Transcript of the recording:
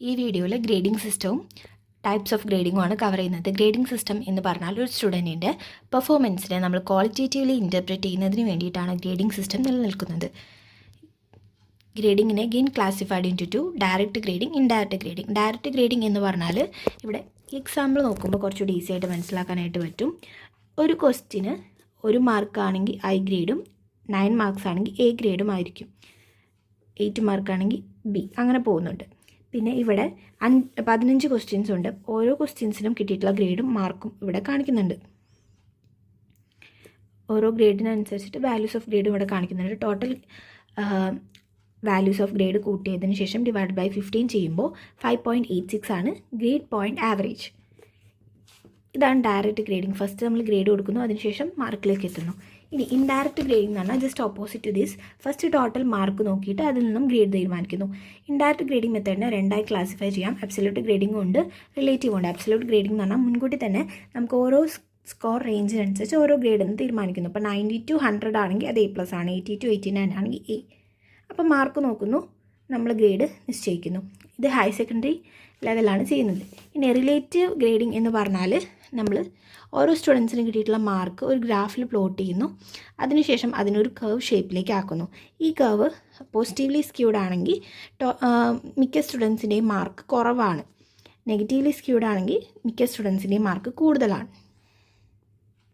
ഈ വീഡിയോയിൽ ഗ്രേഡിംഗ് സിസ്റ്റവും ടൈപ്സ് ഓഫ് ഗ്രേഡിങ്ങുമാണ് കവർ ചെയ്യുന്നത്. ഗ്രേഡിംഗ് സിസ്റ്റം എന്ന് പറഞ്ഞാൽ ഒരു സ്റ്റുഡൻറ്റിൻ്റെ പെർഫോമൻസിനെ നമ്മൾ ക്വാളിറ്റേറ്റീവ്ലി ഇൻ്റർപ്രറ്റ് ചെയ്യുന്നതിന് വേണ്ടിയിട്ടാണ് ഗ്രേഡിംഗ് സിസ്റ്റം നിലനിൽക്കുന്നത്. ഗ്രേഡിങ്ങിനെ again classified into two: direct grading, indirect grading. Direct grading എന്ന് പറഞ്ഞാൽ ഇവിടെ എക്സാമ്പിൾ നോക്കുമ്പോൾ കുറച്ചുകൂടി ഈസി ആയിട്ട് മനസ്സിലാക്കാനായിട്ട് പറ്റും. ഒരു ക്വസ്റ്റിന് 1 മാർക്കാണെങ്കിൽ ഐ ഗ്രേഡും 9 മാർക്സ് ആണെങ്കിൽ എ ഗ്രേഡും ആയിരിക്കും. 8 മാർക്കാണെങ്കിൽ ബി, അങ്ങനെ പോകുന്നുണ്ട്. പിന്നെ ഇവിടെ 15 ക്വസ്റ്റ്യൻസ് ഉണ്ട്. ഓരോ ക്വസ്റ്റ്യൻസിനും കിട്ടിയിട്ടുള്ള ഗ്രേഡും മാർക്കും ഇവിടെ കാണിക്കുന്നുണ്ട്. ഓരോ ഗ്രേഡിനനുസരിച്ചിട്ട് വാല്യൂസ് ഓഫ് ഗ്രേഡും ഇവിടെ കാണിക്കുന്നുണ്ട്. ടോട്ടൽ വാല്യൂസ് ഓഫ് ഗ്രേഡ് കൂട്ടിയതിന് ശേഷം ഡിവൈഡ് ബൈ 15 ചെയ്യുമ്പോൾ 5.86 ആണ് ഗ്രേഡ് പോയിൻറ്റ് ആവറേജ്. ഇതാണ് ഡയറക്റ്റ് ഗ്രേഡിംഗ്. ഫസ്റ്റ് നമ്മൾ ഗ്രേഡ് കൊടുക്കുന്നു, അതിനുശേഷം മാർക്കിലേക്ക് എത്തുന്നു. ഇനി ഇൻഡയറക്റ്റ് ഗ്രേഡിംഗ് എന്ന് പറഞ്ഞാൽ just opposite to this. First total mark നോക്കിയിട്ട് അതിൽ നിന്നും ഗ്രേഡ് തീരുമാനിക്കുന്നു. ഇൻഡയറക്റ്റ് ഗ്രേഡിംഗ് മെത്തേഡിനെ 2ആയി ക്ലാസിഫൈ ചെയ്യാം. അബ്സല്യൂട്ട് ഗ്രേഡിംഗ് ഉണ്ട്, റിലേറ്റീവ് ഉണ്ട്. അബ്സല്യൂട്ട് ഗ്രേഡിംഗ് എന്ന് പറഞ്ഞാൽ മുൻകൂട്ടി തന്നെ നമുക്ക് ഓരോ സ്കോർ റേഞ്ചിനനുസരിച്ച് ഓരോ ഗ്രേഡ് എന്ന് തീരുമാനിക്കുന്നു. ഇപ്പോൾ 90 to 100 ആണെങ്കിൽ അത് A+ ആണ്, 80 to 89 ആണെങ്കിൽ A. അപ്പോൾ മാർക്ക് നോക്കുന്നു, നമ്മൾ ഗ്രേഡ് നിശ്ചയിക്കുന്നു. ഇത് ഹയർ സെക്കൻഡറി ലെവലാണ് ചെയ്യുന്നത്. ഇനി റിലേറ്റീവ് ഗ്രേഡിംഗ് എന്ന് പറഞ്ഞാൽ നമ്മൾ ഓരോ സ്റ്റുഡൻസിന് കിട്ടിയിട്ടുള്ള മാർക്ക് ഒരു ഗ്രാഫിൽ പ്ലോട്ട് ചെയ്യുന്നു. അതിനുശേഷം അതിനൊരു കർവ് ഷേപ്പിലേക്ക് ആക്കുന്നു. ഈ കർവ് പോസിറ്റീവ്ലി സ്ക്യൂഡ് ആണെങ്കിൽ മിക്ക സ്റ്റുഡൻസിൻ്റെയും മാർക്ക് കുറവാണ്, നെഗറ്റീവ്ലി സ്ക്യൂഡ് ആണെങ്കിൽ മിക്ക സ്റ്റുഡൻസിൻ്റെയും മാർക്ക് കൂടുതലാണ്.